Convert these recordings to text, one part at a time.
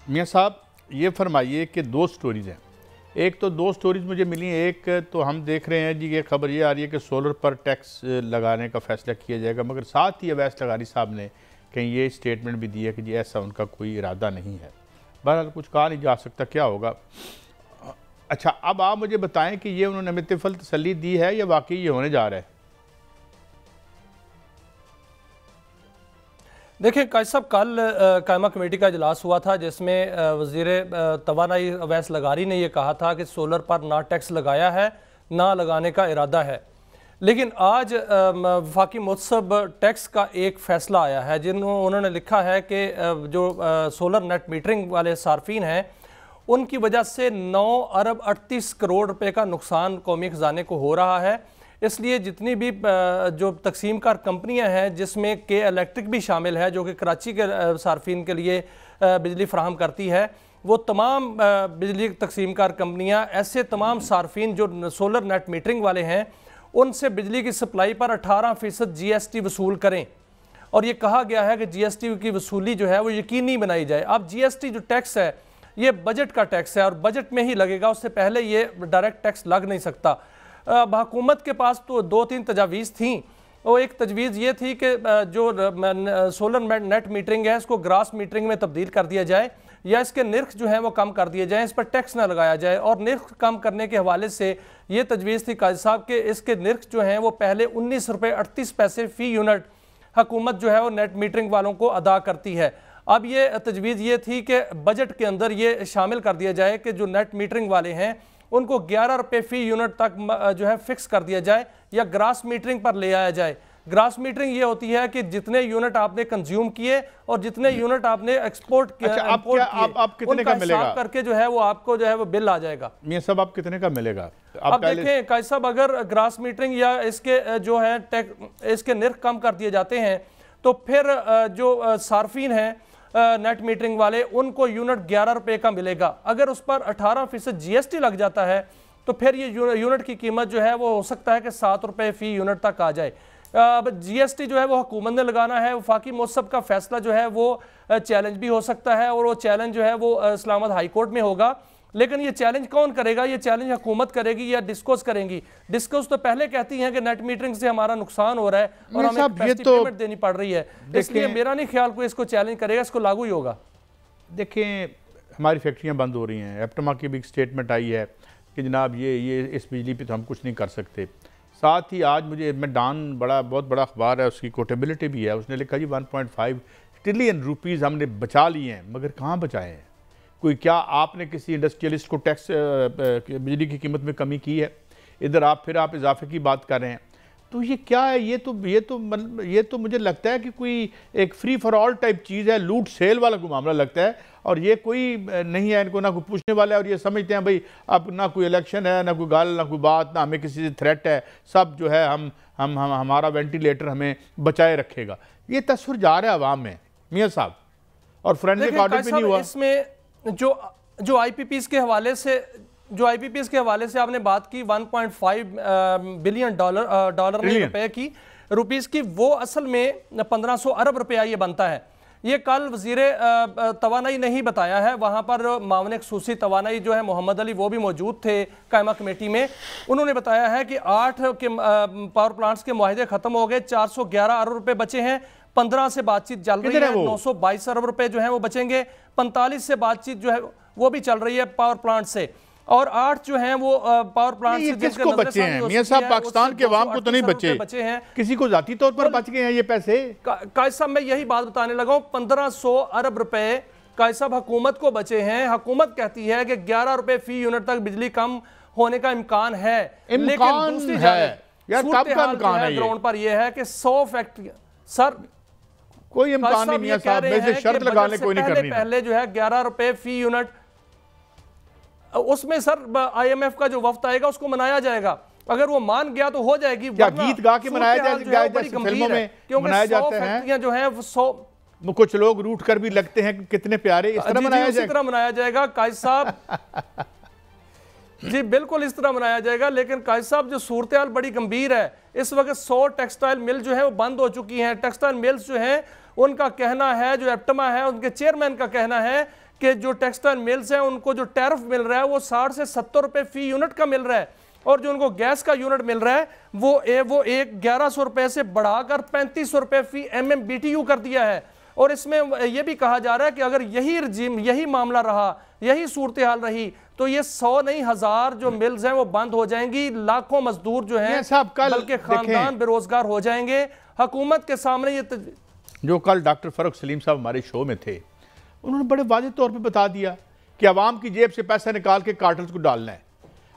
मियाँ साहब ये फरमाइए कि दो स्टोरीज़ हैं। एक तो दो स्टोरीज़ मुझे मिली हैं। एक तो हम देख रहे हैं जी, ये खबर ये आ रही है कि सोलर पर टैक्स लगाने का फ़ैसला किया जाएगा, मगर साथ ही अवैस लगारी साहब ने कहीं ये स्टेटमेंट भी दी है कि जी ऐसा उनका कोई इरादा नहीं है। बहरहाल कुछ कहा नहीं जा सकता क्या होगा। अच्छा, अब आप मुझे बताएं कि ये उन्होंने मितफल तसल्ली दी है या वाकई ये होने जा रहा है? देखिए काजी साहब, कल कायमा कमेटी का इजलास हुआ था जिसमें वज़ीर तवानाई अवैस लगारी ने यह कहा था कि सोलर पर ना टैक्स लगाया है ना लगाने का इरादा है। लेकिन आज वफाकी मुतसब टैक्स का एक फ़ैसला आया है उन्होंने लिखा है कि जो सोलर नेट मीटरिंग वाले सार्फिन हैं उनकी वजह से 9 अरब 38 करोड़ रुपए का नुकसान कौमी ख़जाने को हो रहा है। इसलिए जितनी भी जो तकसीम कार कंपनियां हैं जिसमें के इलेक्ट्रिक भी शामिल है जो कि कराची के सार्फिन के लिए बिजली फराहम करती है, वो तमाम बिजली तकसीम कार कंपनियां ऐसे तमाम सार्फिन जो सोलर नेट मीटरिंग वाले हैं उनसे बिजली की सप्लाई पर 18% GST वसूल करें। और ये कहा गया है कि GST की वसूली जो है वो यकीनी बनाई जाए। अब GST जो टैक्स है ये बजट का टैक्स है और बजट में ही लगेगा, उससे पहले ये डायरेक्ट टैक्स लग नहीं सकता। हुकूमत के पास तो 2-3 तजावीज़ थी। वो एक तजवीज़ ये थी कि जो सोलर नेट मीटरिंग है इसको ग्रास मीटरिंग में तब्दील कर दिया जाए या इसके निर्ख जो है वो कम कर दिए जाए, इस पर टैक्स ना लगाया जाए। और निर्ख कम करने के हवाले से ये तजवीज़ थी काजी साहब के इसके निर्ख जो हैं वो पहले 19 रुपये 38 पैसे फ़ी यूनिट हुकूमत जो है वो नेट मीटरिंग वालों को अदा करती है। अब ये तजवीज़ ये थी कि बजट के अंदर ये शामिल कर दिया जाए कि जो नेट मीटरिंग वाले हैं उनको 11 रुपये फ़ी यूनिट तक जो है फिक्स कर दिया जाए या ग्रास मीटरिंग पर ले आया जाए। ग्रास मीटरिंग ये होती है कि जितने यूनिट आपने कंज्यूम किए और जितने यूनिट आपने एक्सपोर्ट किया, आप कितने का मिलेगा करके जो है वो आपको जो है वो बिल आ जाएगा। मियां साहब आप कितने का मिलेगा? अब देखें काजी साहब, अगर ग्रास मीटरिंग या इसके जो है इसके निर्ख कम कर दिए जाते हैं तो फिर जो सार्फिन हैं नेट मीटरिंग वाले उनको यूनिट 11 रुपये का मिलेगा। अगर उस पर 18% GST लग जाता है तो फिर ये यूनिट की कीमत जो है वो हो सकता है कि 7 रुपये फ़ी यूनिट तक आ जाए। अब GST जो है वो हुकूमत ने लगाना है। वफाकी मुतसब का फैसला जो है वो चैलेंज भी हो सकता है और वो चैलेंज जो है वो इस्लामाबाद हाई कोर्ट में होगा। लेकिन ये चैलेंज कौन करेगा? ये चैलेंज हुकूमत करेगी या डिस्कोस करेंगी? डिस्कोस तो पहले कहती हैं कि नेट मीटरिंग से हमारा नुकसान हो रहा है और हमें पेमेंट देनी पड़ रही है, इसलिए मेरा नहीं ख्याल कोई इसको चैलेंज करेगा, इसको लागू ही होगा। देखें, हमारी फैक्ट्रियां बंद हो रही हैं। एप्टमा की भी एक स्टेटमेंट आई है कि जनाब ये इस बिजली पे तो हम कुछ नहीं कर सकते। साथ ही आज मैं डान बहुत बड़ा अखबार है, उसकी कोटेबिलिटी भी है, उसने लिखा जी 1.5 ट्रिलियन रुपीज़ हमने बचा लिए हैं, मगर कहाँ बचाए हैं? कोई क्या आपने किसी इंडस्ट्रियलिस्ट को टैक्स बिजली की कीमत में कमी की है? इधर आप इजाफे की बात कर रहे हैं, तो ये क्या है? ये तो मुझे लगता है कि कोई एक फ्री फॉर ऑल टाइप चीज़ है, लूट सेल वाला कोई मामला लगता है। और ये कोई नहीं है, इनको ना कोई पूछने वाला है और ये समझते हैं भाई अब ना कोई इलेक्शन है, ना कोई गाल, ना कोई बात, ना हमें किसी से थ्रेट है, सब जो है हम हमारा वेंटिलेटर हमें बचाए रखेगा। ये तस्वीर जा रहा है अवाम में मियाँ साहब, और फोरेंसिक ऑडिट भी नहीं हुआ। इसमें जो IPPs के हवाले से आपने बात की 1.5 बिलियन डॉलर रुपए की रुपीस की, वो असल में 1500 अरब रुपया ये बनता है। ये कल वजीर तवानाई नहीं बताया है, वहाँ पर मामले खसूसी तवानाई जो है मोहम्मद अली वो भी मौजूद थे कायमा कमेटी में। उन्होंने बताया है कि 8 के पावर प्लांट्स के मुआहदे ख़त्म हो गए, 411 अरब रुपये बचे हैं, 15 से बातचीत चल रही है, 922 अरब रुपए जो है वो बचेंगे, 45 से बातचीत जो है वो भी चल रही है पावर प्लांट से, और 8 जो हैं वो पावर प्लांट से किसको बचे हैं मियां साहब? पाकिस्तान के अवाम को तो नहीं बचे हैं, किसी को जाती तौर पर बच गए हैं ये पैसे। काजी साहब मैं यही बात बताने लगा हूँ, 1500 अरब रुपए काजी साहब हुकूमत को बचे हैं। हुकूमत कहती है कि 11 रुपए फ़ी यूनिट तक बिजली कम होने का इम्कान है, लेकिन दूसरी ग्राउंड पर यह है कि 100 फैक्ट्रियां, सर कोई इम्कान नहीं मियां साहब, वैसे शर्त लगाने कोई नहीं करनी। पहले जो है 11 रुपए फ़ी यूनिट, उसमें सर IMF का जो वफ्द आएगा उसको मनाया जाएगा। अगर वो मान गया तो हो जाएगी। क्या गीत गा के मनाया जाएगा जैसे फिल्मों में मनाया जाता है? जो है 100 कुछ लोग रूठ कर भी लगते हैं कितने प्यारे, इस तरह मनाया जाएगा काजी साहब। जी बिल्कुल इस तरह मनाया जाएगा। लेकिन काजी साहब जो सूरत हाल बड़ी गंभीर है, इस वक्त 100 टेक्सटाइल मिल जो है वो बंद हो चुकी हैं। टेक्सटाइल मिल्स जो हैं उनका कहना है, जो एप्टमा है उनके चेयरमैन का कहना है कि जो टेक्सटाइल मिल्स हैं उनको जो टैरिफ मिल रहा है वो 60 से 70 रुपए फी यूनिट का मिल रहा है, और जो उनको गैस का यूनिट मिल रहा है वो 1100 रुपए से बढ़ाकर 3500 रुपए फी MMBTU कर दिया है। और इसमें यह भी कहा जा रहा है कि अगर यही रजीम, यही मामला रहा, यही सूरत हाल रही, तो ये 100 नहीं 1000 जो मिल्स हैं वो बंद हो जाएंगी, लाखों मजदूर जो हैं बल्कि खानदान बेरोजगार हो जाएंगे। हुकूमत के सामने ये जो कल डॉक्टर फ़रूख सलीम साहब हमारे शो में थे, उन्होंने बड़े वाज़ेह तौर पे बता दिया कि आवाम की जेब से पैसा निकाल के कार्टल्स को डालना है।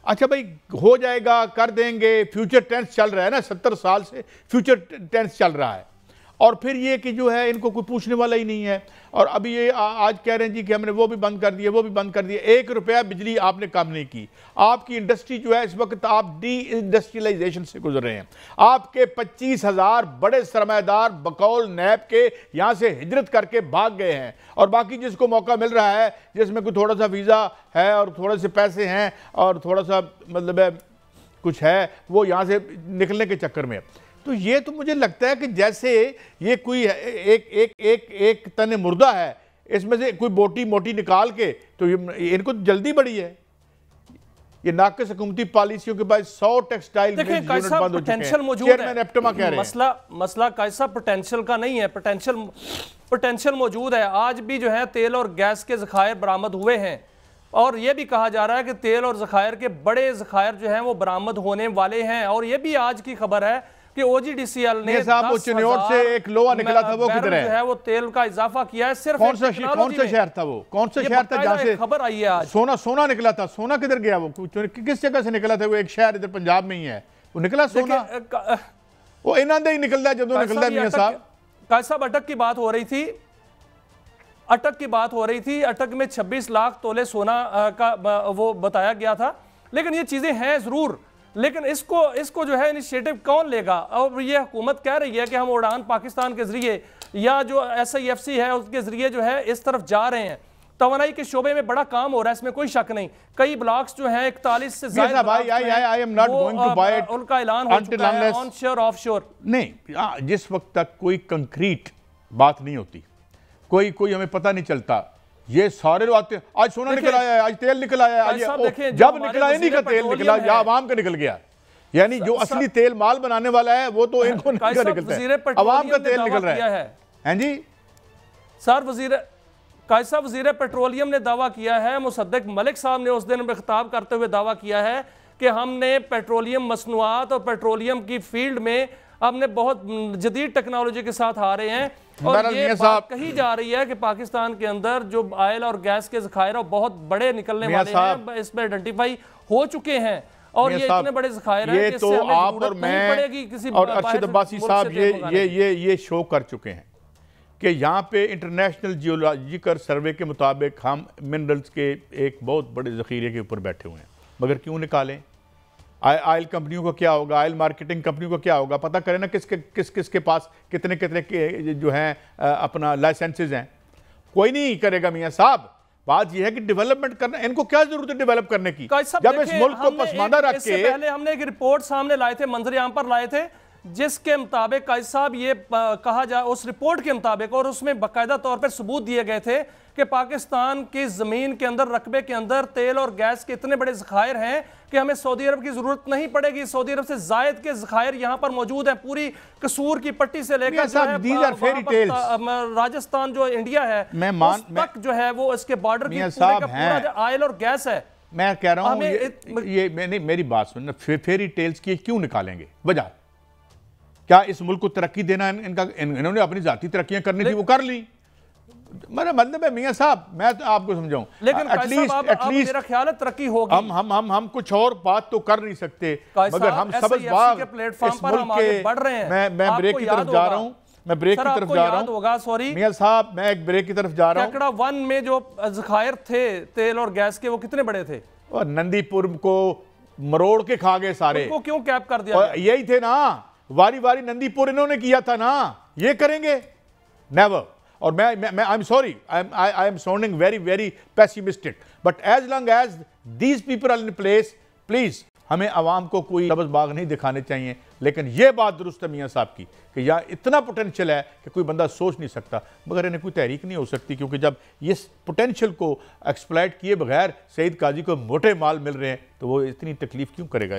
अच्छा भाई, हो जाएगा, कर देंगे, फ्यूचर टेंस चल रहा है ना, 70 साल से फ्यूचर टेंस चल रहा है। और फिर ये कि जो है इनको कोई पूछने वाला ही नहीं है। और अभी ये आज कह रहे हैं जी कि हमने वो भी बंद कर दिए, वो भी बंद कर दिए। 1 रुपया बिजली आपने कम नहीं की। आपकी इंडस्ट्री जो है इस वक्त आप डी इंडस्ट्रियलाइजेशन से गुजर रहे हैं। आपके 25,000 बड़े सरमाएदार बकौल नैब के यहाँ से हिजरत करके भाग गए हैं, और बाकी जिसको मौका मिल रहा है, जिसमें कोई थोड़ा सा वीज़ा है और थोड़े से पैसे हैं और थोड़ा सा मतलब है कुछ है, वो यहाँ से निकलने के चक्कर में। तो ये तो मुझे लगता है कि जैसे ये कोई एक तने मुर्दा है, इसमें से कोई बोटी मोटी निकाल के, तो इनको जल्दी बड़ी है। ये नाक़िस हुकूमती पॉलिसियों के बाद 100 टेक्सटाइल यूनिट बंद हो चुके हैं। चेयरमैन एप्टमा कह रहे हैं मसला कैसा पोटेंशियल का नहीं है, पोटेंशियल मौजूद है। आज भी जो है तेल और गैस के ज़खायर बरामद हुए हैं, और यह भी कहा जा रहा है कि तेल और ज़खायर के बड़े ज़खायर जो हैं वो बरामद होने वाले हैं। और यह भी आज की खबर है कि OGDCL ने से एक लोहा निकला था, वो किधर है? वो तेल का इजाफा किया है। सिर्फ कौन सा शहर था वो? कौन सा शहर था जहां से खबर आई है आज? सोना निकला था। सोना किधर गया? वो किस जगह से निकला था? वो एक शहर इधर पंजाब में ही है, वो निकला सोना। वो इन्हों ही निकलता है जब निकलता है मियां साहब। साहब अटक की बात हो रही थी, अटक में 26 लाख तोले सोना का वो बताया गया था। लेकिन ये चीजें हैं जरूर, लेकिन इसको जो है इनिशिएटिव कौन लेगा? और ये हुकूमत कह रही है कि हम उड़ान पाकिस्तान के जरिए या जो SIFC है उसके जरिए जो है इस तरफ जा रहे हैं। तवानाई के शोबे में बड़ा काम हो रहा है, इसमें कोई शक नहीं। कई ब्लॉक्स जो हैं 41 से ज्यादा उनका ऐलान हो चुका है, ऑनशोर ऑफशोर। नहीं, जिस वक्त तक कोई कंक्रीट बात नहीं होती, कोई हमें पता नहीं चलता। ये सारे आते, आज सोना निकल आया है, आज तेल निकल आया है, जब निकला इन्हीं का तेल निकला या आवाम का निकल गया। यानी जो असली तेल माल बनाने वाला है वो तो इनको निकलता है, आवाम का तेल निकल रहा है। हैं जी सर, वजीर पेट्रोलियम ने दावा किया है, मुसद्दिक मलिक साहब ने उस दिन खिताब करते हुए दावा किया है कि हमने पेट्रोलियम मसनूआत और पेट्रोलियम की फील्ड में हमने बहुत जदीद टेक्नोलॉजी के साथ आ रहे हैं। और ये बात कही जा रही है कि पाकिस्तान के अंदर जो ऑयल और गैस के ज़खायर बहुत बड़े निकलने वाले हैं, इसमें आइडेंटिफाई हो चुके हैं। और ये इतने बड़े ज़खायर हैं कि तो आप और मैं किसी और अरशद अब्बासी साहब ये शो कर चुके हैं कि यहाँ पे इंटरनेशनल जियोलॉजिकल सर्वे के मुताबिक हम मिनरल्स के एक बहुत बड़े ज़ख़ीरे के ऊपर बैठे हुए हैं। मगर क्यों निकालें? ऑयल कंपनियों को क्या होगा, ऑयल मार्केटिंग कंपनियों को क्या होगा? पता करें ना किसके पास कितने के जो हैं अपना लाइसेंसेज हैं। कोई नहीं करेगा मियां साहब। बात यह है कि डेवलपमेंट करना, इनको क्या जरूरत है डेवलप करने की? जब इस मुल्क को पसमानदा रख के पहले हमने एक रिपोर्ट सामने लाए थे, मंजर आम पर लाए थे, जिसके मुताबिक कायद साहब ये कहा जाए, उस रिपोर्ट के मुताबिक, और उसमें बाकायदा तौर पर सबूत दिए गए थे कि पाकिस्तान की ज़मीन के अंदर, रकबे के अंदर तेल और गैस के इतने बड़े ज़खायर हैं कि हमें सऊदी अरब की ज़रूरत नहीं पड़ेगी। सऊदी अरब से ज़ायद के ज़खायर यहाँ पर मौजूद हैं, पूरी कसूर की पट्टी से लेकर राजस्थान जो इंडिया है तक जो है वो इसके बॉर्डर की पूरा ऑयल और गैस है। मैं कह रहा हूँ ये मेरी बात सुन, फेरी टेल्स की क्यों निकालेंगे? वजह क्या इस मुल्क को तरक्की देना इन्होंने अपनी जाती तरक्कियां करनी थी, वो कर ली। मेरा मतलब है मियां साहब, मैं तो आपको समझाऊं, लेकिन एटलीस्ट मेरा ख्याल है तरक्की होगी। हम कुछ और बात तो कर नहीं सकते, मगर हम सबज बाग प्लेटफॉर्म पर हम आगे बढ़ रहे हैं। मैं ब्रेक की तरफ जा रहा हूं, मैं ब्रेक की तरफ जा रहा हूं। सॉरी मियां साहब, मैं एक ब्रेक की तरफ जा रहा हूं। कैकड़ा 1 में जो ज़खायर थे तेल और गैस के, वो कितने बड़े थे? और नंदीपुर को मरोड़ के खा गए सारे। उनको क्यों कैप कर दिया? यही थे ना, वारी वारी नंदीपुर इन्होंने किया था ना, ये करेंगे? नेवर। और मैं I am sorry, I am sounding very very pessimistic, but as long as these people are in place, please हमें आवाम को कोई सब्ज़ बाग नहीं दिखाने चाहिए, लेकिन यह बात दुरुस्त है मियाँ साहब की कि यहाँ इतना पोटेंशियल है कि कोई बंदा सोच नहीं सकता, मगर इन्हें कोई तहरीक नहीं हो सकती, क्योंकि जब इस पोटेंशियल को एक्सप्लॉइट किए बगैर सईद काजी को मोटे माल मिल रहे हैं तो वो इतनी तकलीफ क्यों करेगा।